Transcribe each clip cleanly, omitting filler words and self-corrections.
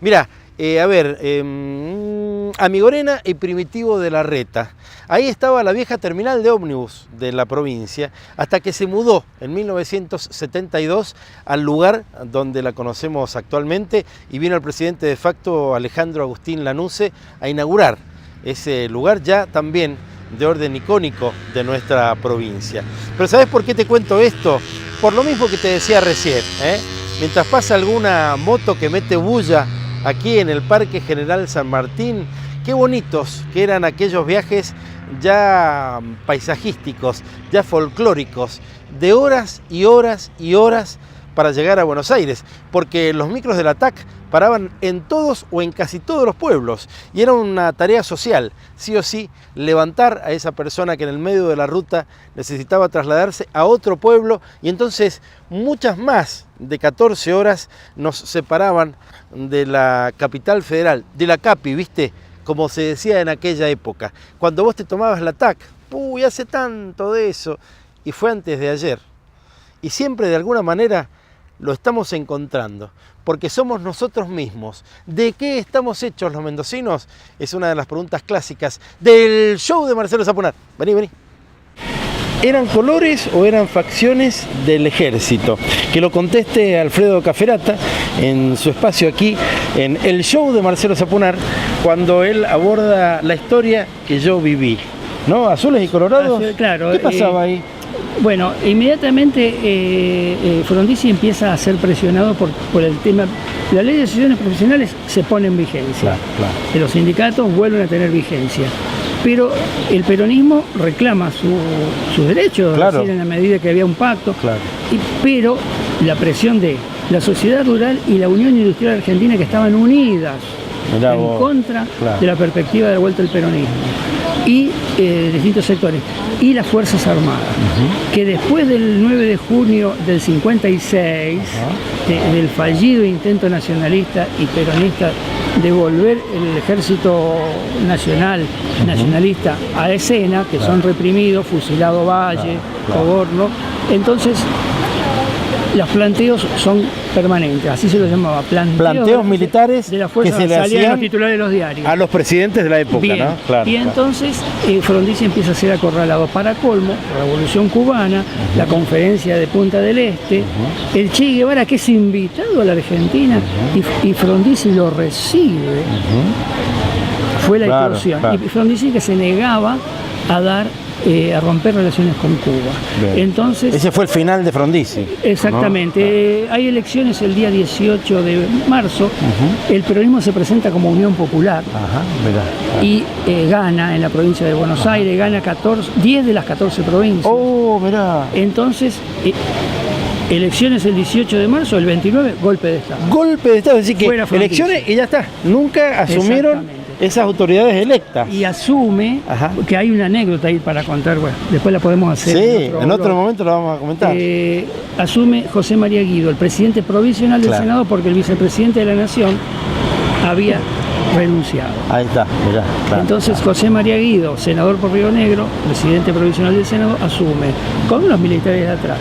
Mirá, Amigorena y Primitivo de la Reta. Ahí estaba la vieja terminal de ómnibus de la provincia, hasta que se mudó en 1972 al lugar donde la conocemos actualmente y vino el presidente de facto Alejandro Agustín Lanusse a inaugurar ese lugar ya también de orden icónico de nuestra provincia. Pero ¿sabés por qué te cuento esto? Por lo mismo que te decía recién, mientras pasa alguna moto que mete bulla aquí en el Parque General San Martín, qué bonitos que eran aquellos viajes ya paisajísticos, ya folclóricos, de horas y horas y horas para llegar a Buenos Aires, porque los micros de la TAC paraban en todos o en casi todos los pueblos y era una tarea social, sí o sí, levantar a esa persona que en el medio de la ruta necesitaba trasladarse a otro pueblo, y entonces muchas más de 14 horas nos separaban de la capital federal, de la CAPI, ¿viste? Como se decía en aquella época. Cuando vos te tomabas la TAC, uy, hace tanto de eso, y fue antes de ayer. Y siempre de alguna manera lo estamos encontrando, porque somos nosotros mismos. ¿De qué estamos hechos los mendocinos? Es una de las preguntas clásicas del show de Marcelo Zapunar. Vení, vení. ¿Eran colores o eran facciones del ejército? Que lo conteste Alfredo Caferata en su espacio aquí en el show de Marcelo Zapunar, cuando él aborda la historia que yo viví, ¿no? Azules y colorados. Claro. ¿Qué pasaba ahí? Bueno, inmediatamente Frondizi empieza a ser presionado por el tema. La ley de asociaciones profesionales se pone en vigencia. Claro. Los sindicatos vuelven a tener vigencia. Pero el peronismo reclama sus derechos, claro, en la medida que había un pacto. Claro. Pero la presión de la sociedad rural y la Unión Industrial Argentina, que estaban unidas en contra de la perspectiva de vuelta al peronismo, y distintos sectores, y las Fuerzas Armadas, que después del 9 de junio del 56, del fallido intento nacionalista y peronista de volver el ejército nacionalista a escena, que son reprimidos, fusilado Valle, Coborno, entonces los planteos son permanentes, así se los llamaba, planteos militares de la fuerza, que se le salían los titulares de los diarios. A los presidentes de la época. Bien. ¿No? Claro, y entonces Frondizi empieza a ser acorralado. Para colmo, la Revolución Cubana, la Conferencia de Punta del Este, el Che Guevara, que es invitado a la Argentina, y Frondizi lo recibe, fue la explosión. Claro. Y Frondizi, que se negaba a romper relaciones con Cuba. Bien. Entonces, ese fue el final de Frondizi. Exactamente. ¿No? Hay elecciones el día 18 de marzo. El peronismo se presenta como Unión Popular. Y gana en la provincia de Buenos Aires, gana 10 de las 14 provincias. Oh, mirá. Entonces, elecciones el 18 de marzo, el 29, golpe de Estado. Golpe de Estado, es decir, que elecciones y ya está. Nunca asumieron esas autoridades electas. Y asume, que hay una anécdota ahí para contar, bueno, después la podemos hacer. Sí, en otro momento la vamos a comentar. Asume José María Guido, el presidente provisional del Senado, porque el vicepresidente de la Nación había renunciado. Ahí está, mirá. Entonces José María Guido, senador por Río Negro, presidente provisional del Senado, asume con los militares de atrás.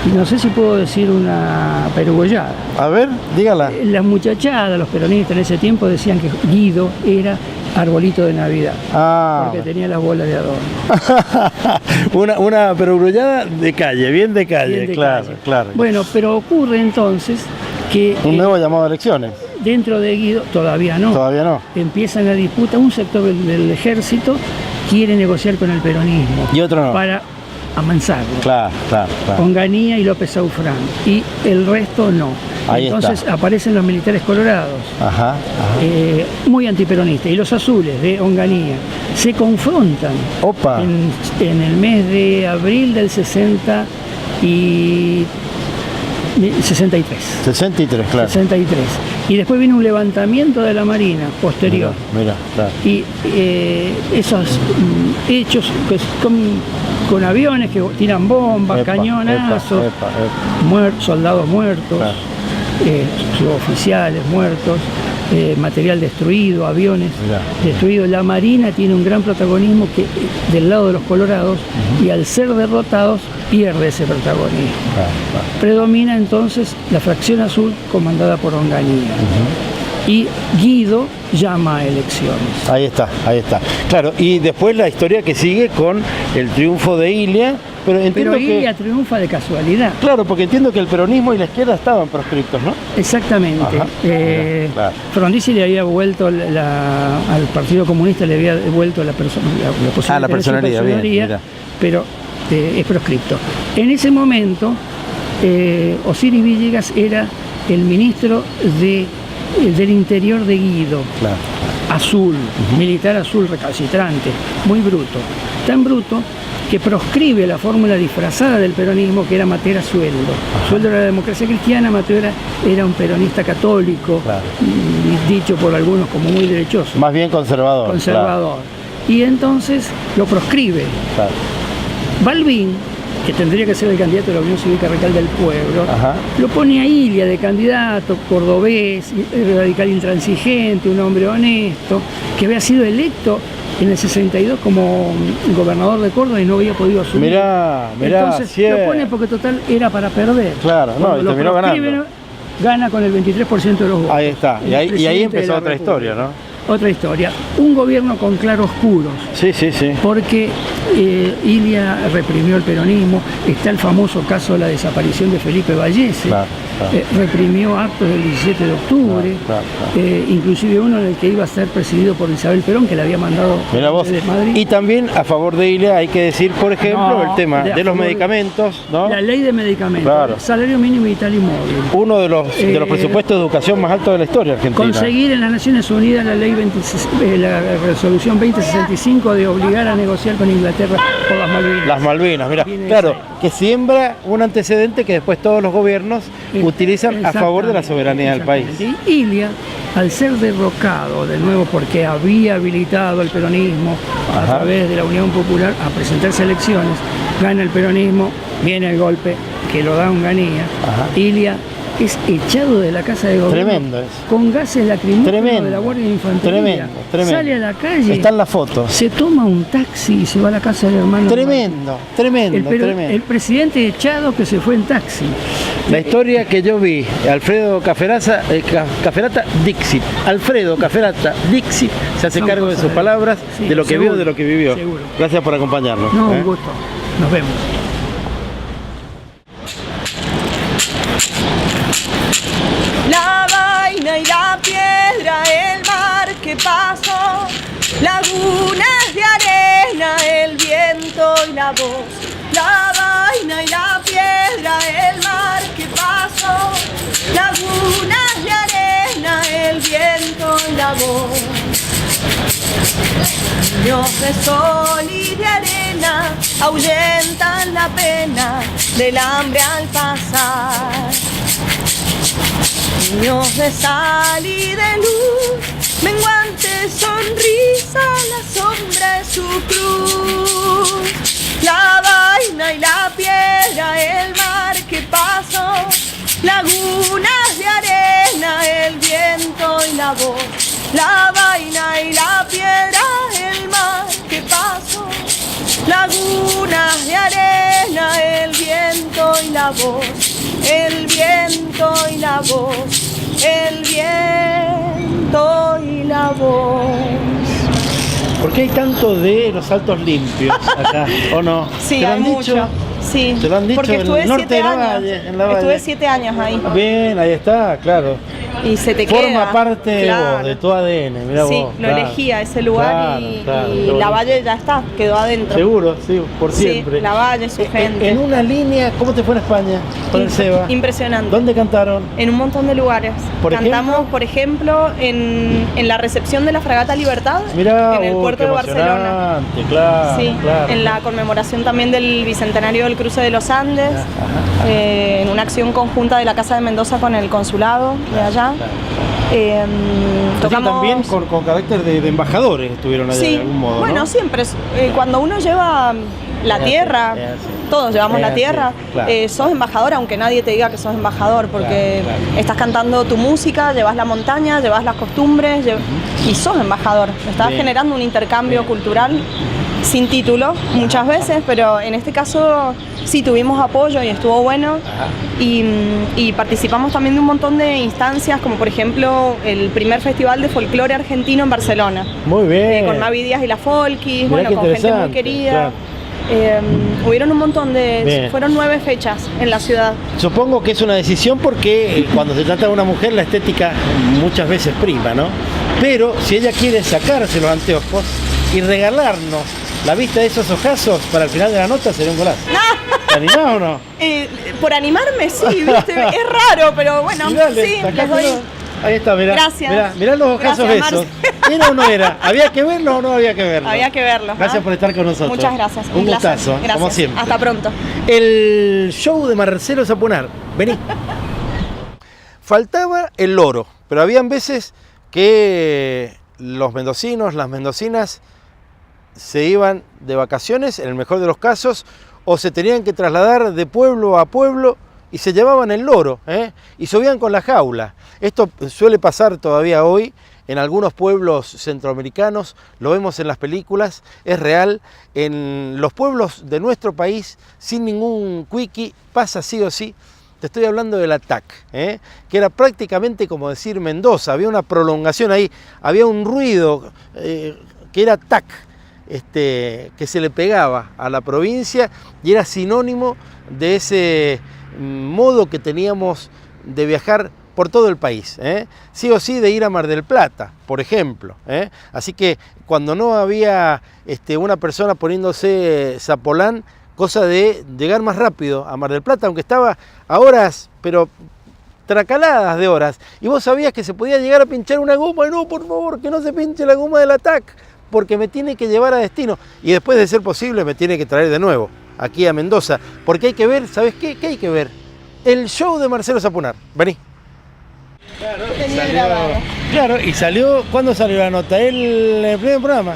Y no sé si puedo decir una perugollada. A ver, dígala. Las muchachadas, los peronistas en ese tiempo decían que Guido era arbolito de Navidad, porque tenía las bolas de adorno. una perugollada de calle, bien de calle, claro. Bueno, pero ocurre entonces que un nuevo llamado a elecciones. Dentro de Guido, todavía no. Empieza la disputa, un sector del ejército quiere negociar con el peronismo. Y otro no. Para amansarlo. Claro. Onganía y López Saufrán. Y el resto no. Entonces aparecen los militares colorados, muy antiperonistas, y los azules de Onganía. Se confrontan en el mes de abril del 63, claro. 63. Y después viene un levantamiento de la Marina posterior. Mira. Y esos hechos con aviones que tiran bombas, cañonazos, soldados muertos, suboficiales muertos, material destruido, aviones destruidos. La Marina tiene un gran protagonismo del lado de los colorados, y al ser derrotados pierde ese protagonismo. Predomina entonces la fracción azul comandada por Onganía. y Guido llama a elecciones. Ahí está, ahí está. Claro, y después la historia que sigue con el triunfo de Ilia. Pero Ilia triunfa de casualidad. Claro, porque entiendo que el peronismo y la izquierda estaban proscriptos, ¿no? Exactamente. Claro. Frondizi le había vuelto al Partido Comunista, le había devuelto la posibilidad la personería, bien, pero es proscripto. En ese momento, Osiris Villegas era el ministro del interior de Guido. Claro. Azul, militar azul recalcitrante, muy bruto. Tan bruto que proscribe la fórmula disfrazada del peronismo, que era Matera Sueldo. Sueldo era la democracia cristiana, Matera era un peronista católico, claro, dicho por algunos como muy derechoso. Más bien conservador. Conservador. Claro. Y entonces lo proscribe. Claro. Balbín, que tendría que ser el candidato de la Unión Cívica Radical del Pueblo, lo pone a Ilia de candidato, cordobés, radical intransigente, un hombre honesto, que había sido electo en el 62 como gobernador de Córdoba y no había podido asumir. Mirá, entonces lo pone porque total era para perder. Claro, no, y terminó ganando. Gana con el 23% de los votos. Ahí está, y ahí empezó otra historia, ¿no? Otra historia, un gobierno con claroscuros. Sí, sí, sí. Porque Ilia reprimió el peronismo, está el famoso caso de la desaparición de Felipe Vallese, claro. Reprimió actos del 17 de octubre, claro. Inclusive uno en el que iba a ser presidido por Isabel Perón, que le había mandado de Madrid. Y también a favor de Ilia hay que decir, por ejemplo, el tema de los medicamentos, ¿no? La ley de medicamentos, claro. Salario mínimo vital y móvil. Uno de los presupuestos de educación más altos de la historia argentina. Conseguir en las Naciones Unidas la resolución 2065 de obligar a negociar con Inglaterra por las Malvinas. Las Malvinas, mira, claro, que siembra un antecedente que después todos los gobiernos utilizan a favor de la soberanía del país. Y Ilia, al ser derrocado de nuevo porque había habilitado el peronismo a través de la Unión Popular a presentarse a elecciones, gana el peronismo, viene el golpe que lo da Onganía, Ilia es echado de la casa de gobierno. Tremendo es. Con gases lacrimógenos de la Guardia de Infantería. Tremendo. Sale a la calle. Está en la foto. Se toma un taxi y se va a la casa del hermano. Tremendo. El presidente echado que se fue en taxi. La historia que yo vi, Alfredo Caferata Dixit. Alfredo Caferata Dixit se hace cargo de sus palabras, de lo que vio, de lo que vivió. Seguro. Gracias por acompañarnos. No, un gusto. Nos vemos. La vaina y la piedra, el mar que pasó, lagunas de arena, el viento y la voz. La vaina y la piedra, el mar que pasó, lagunas de arena, el viento y la voz. Niños de sol y de arena ahuyentan la pena del hambre al pasar. Niños de sal y de luz, menguante sonrisa, la sombra es su cruz. La vaina y la piedra, el mar que pasó, lagunas de arena, el viento y la voz. La vaina y la piedra, el mar que pasó, lagunas de arena, el viento y la voz. El viento y la voz, el viento y la voz. ¿Por qué hay tanto de los Altos Limpios acá, o no? Sí, hay mucho. Sí, ¿te lo han dicho? Porque estuve en el norte 7 de la años. Valle, en la Valle. Estuve 7 años ahí. Bien, ahí está, claro. Y se te Forma queda. parte de claro. vos, de tu ADN, mirá sí, vos. lo elegía ese lugar y la Valle ya está, quedó adentro. Seguro, sí, por siempre. Sí, la Valle, su gente. En una línea, ¿cómo te fue en España con el Seba? Impresionante. ¿Dónde cantaron? En un montón de lugares. Cantamos, por ejemplo, en la recepción de la Fragata Libertad, mirá, en el puerto de Barcelona. Claro, sí, claro. En la conmemoración también del bicentenario del cruce de los Andes, en una acción conjunta de la Casa de Mendoza con el consulado de allá. Tocamos también con carácter de embajadores, estuvieron allá de algún modo. Bueno, ¿no? Siempre. Cuando uno lleva la tierra, todos llevamos la tierra, sos embajador, aunque nadie te diga que sos embajador, porque estás cantando tu música, llevas la montaña, llevas las costumbres y sos embajador. Estás generando un intercambio cultural sin título muchas veces, pero en este caso sí tuvimos apoyo y estuvo bueno. Y participamos también de un montón de instancias, como por ejemplo el primer festival de folclore argentino en Barcelona. Muy bien. Con Mavi Díaz y la Folkis, Mirá bueno, qué con gente muy interesante, querida. claro. Hubieron un montón de... Bien. Fueron 9 fechas en la ciudad. Supongo que es una decisión porque cuando se trata de una mujer la estética muchas veces prima, ¿no? Pero si ella quiere sacarse los anteojos y regalarnos la vista de esos ojazos para el final de la nota, sería un golazo. ¿Te animás o no? Por animarme, sí, ¿viste? Es raro, pero bueno, Sí, dale, sí, les sacáselo. doy... Ahí está, mirá. Gracias. Mirá los ojazos Gracias, esos. Marce. ¿Era o no era? ¿Había que verlo o no había que verlo? Había que verlo. Gracias por estar con nosotros. Muchas gracias. Un placer. gustazo, Gracias. como siempre. Hasta pronto. El show de Marcelo Sapunar. Vení. Faltaba el loro, pero habían veces que los mendocinos, las mendocinas, se iban de vacaciones, en el mejor de los casos, o se tenían que trasladar de pueblo a pueblo y se llevaban el loro, y subían con la jaula. Esto suele pasar todavía hoy en algunos pueblos centroamericanos, lo vemos en las películas, es real. En los pueblos de nuestro país, sin ningún quickie, pasa sí o sí. Te estoy hablando del ATAC, que era prácticamente como decir Mendoza, había una prolongación ahí, había un ruido que era TAC, que se le pegaba a la provincia y era sinónimo de ese modo que teníamos de viajar por todo el país, sí o sí de ir a Mar del Plata, por ejemplo. Así que cuando no había una persona poniéndose Zapolán, cosa de llegar más rápido a Mar del Plata, aunque estaba a horas, pero tracaladas de horas, y vos sabías que se podía llegar a pinchar una goma, y no, por favor, que no se pinche la goma del ATAC, porque me tiene que llevar a destino, y después de ser posible me tiene que traer de nuevo aquí a Mendoza, porque hay que ver, ¿sabes qué? ¿Qué hay que ver? El show de Marcelo Sapunar. Vení. Claro, y salió, ¿cuándo salió la nota? El primer programa,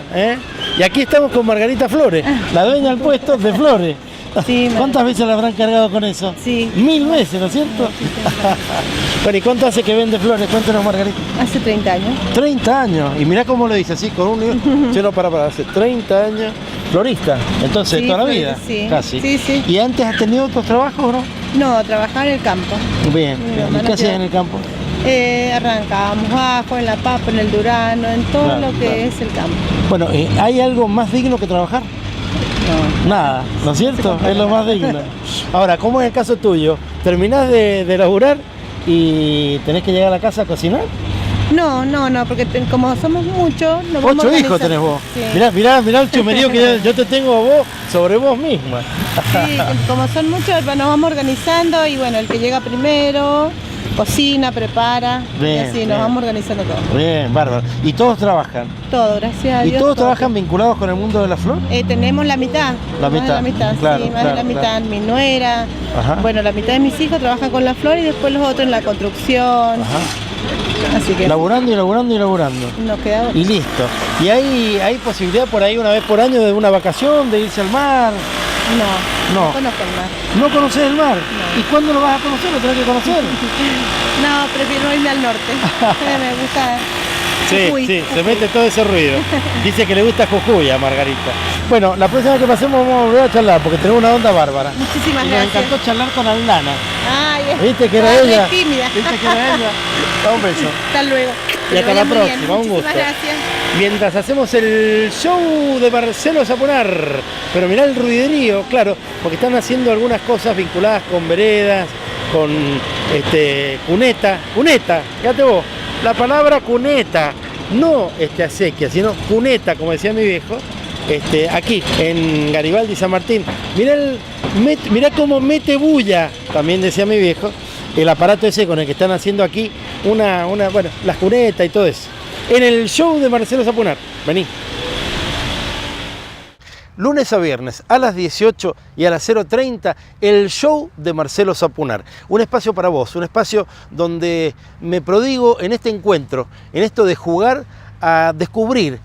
Y aquí estamos con Margarita Flores, la dueña del puesto de Flores. Sí, ¿Cuántas veces la habrán cargado con eso? Sí. 1000 veces, ¿no es cierto? Bueno, ¿y cuánto hace que vende flores? Cuéntanos, Margarita. Hace 30 años. 30 años. Y mirá cómo lo dice así, con un... Yo no, para, hace 30 años. Florista, entonces, Sí, toda la vida. sí. Casi. Sí, sí. ¿Y antes has tenido otros trabajos o no? No, trabajar en el campo. Bien. Mi ¿Y hermana qué hacías ya- en el campo? Arrancábamos ajo, en la papa, en el durano, en todo Claro, lo que claro. es el campo. Bueno, ¿hay algo más digno que trabajar? No. Nada, ¿no es cierto? Es lo más digno. Ahora, ¿cómo es el caso tuyo? ¿Terminás de laburar y tenés que llegar a la casa a cocinar? No, porque como somos muchos, nos vamos 8 hijos organizando. tenés vos. Sí. Mirá el chumerío que yo te tengo a vos sobre vos misma. Sí, como son muchos, nos vamos organizando y bueno, el que llega primero, cocina, prepara, Bien, y así bien. nos vamos organizando todo. Bien, bárbaro. ¿Y todos trabajan? Todo, gracias a ¿Y Dios. todos todo. trabajan vinculados con el mundo de la flor? Tenemos la mitad. La más de mitad, la mitad, claro, sí, más claro, de la mitad. claro. Mi nuera. Ajá. Bueno, la mitad de mis hijos trabajan con la flor y después los otros en la construcción. Ajá. Así que Laburando y laburando y laburando. nos queda. Y listo. ¿Y hay posibilidad por ahí una vez por año de una vacación, de irse al mar? No No. conozco el mar. ¿No conoces el mar? No. ¿Y cuándo lo vas a conocer? ¿Lo tenés que conocer? No, prefiero irme al norte. Me gusta. Jujuy. Sí, se mete todo ese ruido. Dice que le gusta Jujuy a Margarita. Bueno, la próxima vez que pasemos vamos a volver a charlar porque tenemos una onda bárbara. Muchísimas Y nos gracias. encantó charlar con Aldana. Ay, ¿Viste que era estaba re ella? tímida. ¿Viste que era ella? Un beso. Hasta luego. Y hasta Que la vaya muy bien. próxima, un gusto. Muchísimas gracias. Mientras hacemos el show de Marcelo Sapunar. Pero mirá el ruiderío, claro, porque están haciendo algunas cosas vinculadas con veredas, con cuneta. Cuneta, fíjate vos, la palabra cuneta, no acequia, sino cuneta, como decía mi viejo, aquí en Garibaldi San Martín. Mirá cómo mete bulla, también decía mi viejo, el aparato ese con el que están haciendo aquí bueno, las cunetas y todo eso. En el show de Marcelo Sapunar. Vení. Lunes a viernes a las 18 y a las 0:30, el show de Marcelo Sapunar. Un espacio para vos, un espacio donde me prodigo en este encuentro, en esto de jugar a descubrir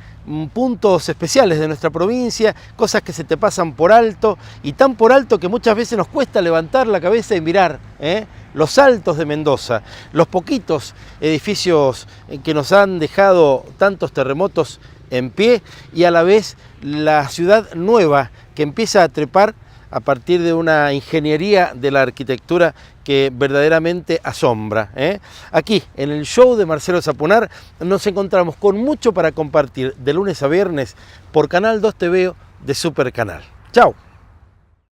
puntos especiales de nuestra provincia, cosas que se te pasan por alto y tan por alto que muchas veces nos cuesta levantar la cabeza y mirar los altos de Mendoza, los poquitos edificios que nos han dejado tantos terremotos en pie y a la vez la ciudad nueva que empieza a trepar a partir de una ingeniería de la arquitectura que verdaderamente asombra. Aquí, en el show de Marcelo Zapunar, nos encontramos con mucho para compartir de lunes a viernes por Canal 2 TV de Super Canal. ¡Chao!